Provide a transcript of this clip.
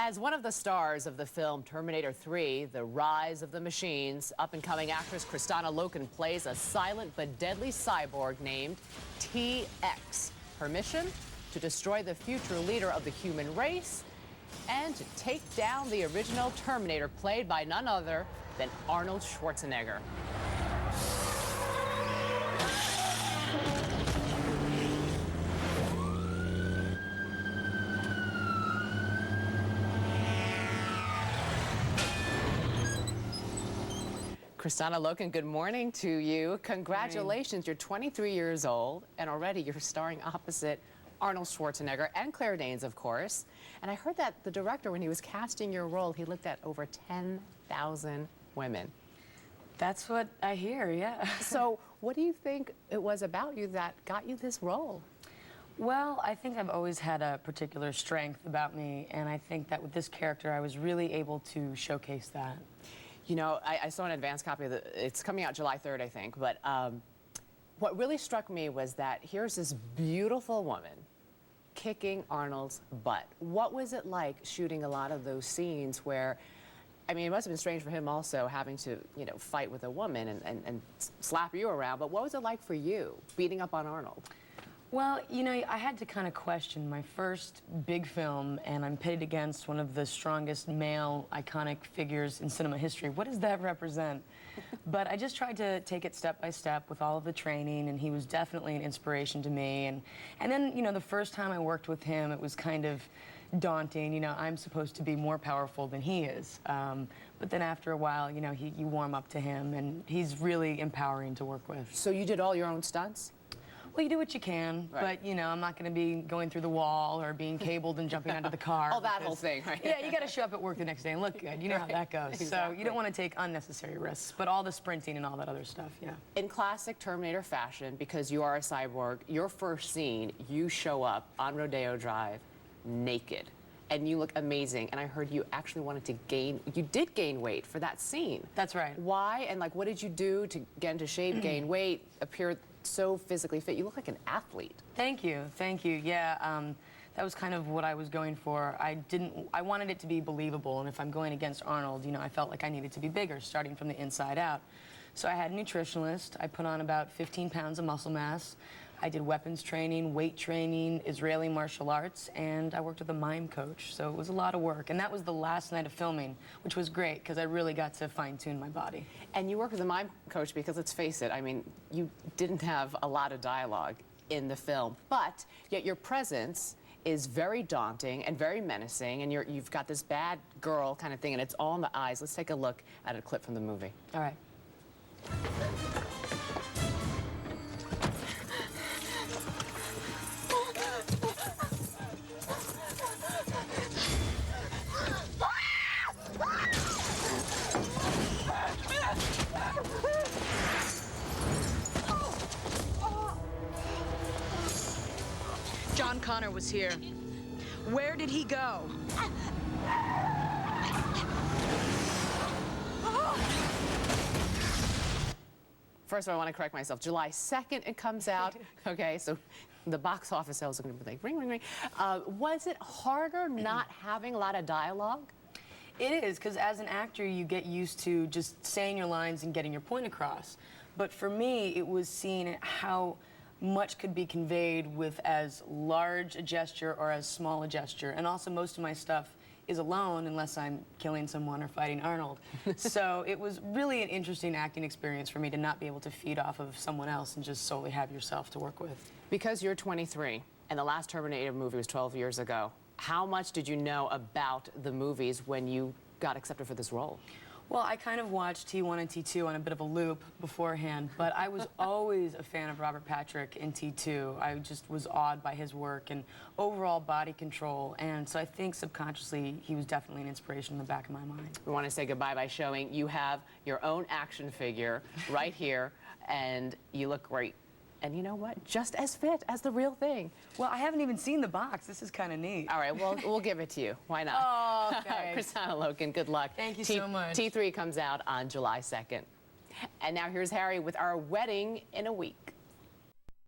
As one of the stars of the film Terminator 3, The Rise of the Machines, up-and-coming actress Kristanna Loken plays a silent but deadly cyborg named TX. Her mission? To destroy the future leader of the human race and to take down the original Terminator, played by none other than Arnold Schwarzenegger. Kristanna Loken, good morning to you. Congratulations, you're 23 years old, and already you're starring opposite Arnold Schwarzenegger and Claire Danes, of course. And I heard that the director, when he was casting your role, he looked at over 10,000 women. That's what I hear, yeah. So what do you think it was about you that got you this role? Well, I think I've always had a particular strength about me, and I think that with this character, I was really able to showcase that. You know, I saw an advance copy of it's coming out July 3rd, I think, but what really struck me was that here's this beautiful woman kicking Arnold's butt. What was it like shooting a lot of those scenes where, I mean, it must have been strange for him also having to, you know, fight with a woman and slap you around, but what was it like for you, beating up on Arnold? Well, you know, I had to kind of question my first big film, and I'm pitted against one of the strongest male iconic figures in cinema history. What does that represent? But I just tried to take it step by step with all of the training, and he was definitely an inspiration to me. And then, you know, the first time I worked with him, it was kind of daunting. You know, I'm supposed to be more powerful than he is. But then after a while, you know, you warm up to him, and he's really empowering to work with. So you did all your own stunts? Well, you do what you can, right. But, you know, I'm not going to be going through the wall or being cabled and jumping onto the car. All that whole thing, right? Yeah, you got to show up at work the next day and look good. You know right. how that goes. Exactly. So you don't want to take unnecessary risks, but all the sprinting and all that other stuff, yeah. In classic Terminator fashion, because you are a cyborg, your first scene, you show up on Rodeo Drive naked. And you look amazing. And I heard you actually wanted to you did gain weight for that scene. That's right. Why? And like, what did you do to get into shape, gain weight, appear so physically fit? You look like an athlete. Thank you, thank you. Yeah, that was kind of what I was going for. I wanted it to be believable, and if I'm going against Arnold, you know, I felt like I needed to be bigger, starting from the inside out. So I had a nutritionist. I put on about 15 pounds of muscle mass. I did weapons training, weight training, Israeli martial arts, and I worked with a mime coach. So it was a lot of work. And that was the last night of filming, which was great because I really got to fine-tune my body. And you worked with a mime coach because, let's face it, I mean, you didn't have a lot of dialogue in the film, but yet your presence is very daunting and very menacing, and you've got this bad girl kind of thing, and it's all in the eyes. Let's take a look at a clip from the movie. All right. John Connor was here. Where did he go? First of all, I want to correct myself. July 2nd it comes out. Okay, so the box office sales are going to be like ring, ring, ring. Was it harder not having a lot of dialogue? It is, because as an actor, you get used to just saying your lines and getting your point across. But for me, it was seeing how much could be conveyed with as large a gesture or as small a gesture. And also, most of my stuff is alone unless I'm killing someone or fighting Arnold. So it was really an interesting acting experience for me to not be able to feed off of someone else and just solely have yourself to work with. Because you're 23, and the last Terminator movie was 12 years ago, how much did you know about the movies when you got accepted for this role? Well, I kind of watched T1 and T2 on a bit of a loop beforehand, but I was always a fan of Robert Patrick in T2. I just was awed by his work and overall body control, and so I think subconsciously he was definitely an inspiration in the back of my mind. We want to say goodbye by showing you have your own action figure right here, and you look great. And you know what? Just as fit as the real thing. Well, I haven't even seen the box. This is kind of neat. All right, well, we'll give it to you. Why not? Oh, thanks. Kristanna Loken, good luck. Thank you so much. T3 comes out on July 2nd. And now here's Harry with our wedding in a week.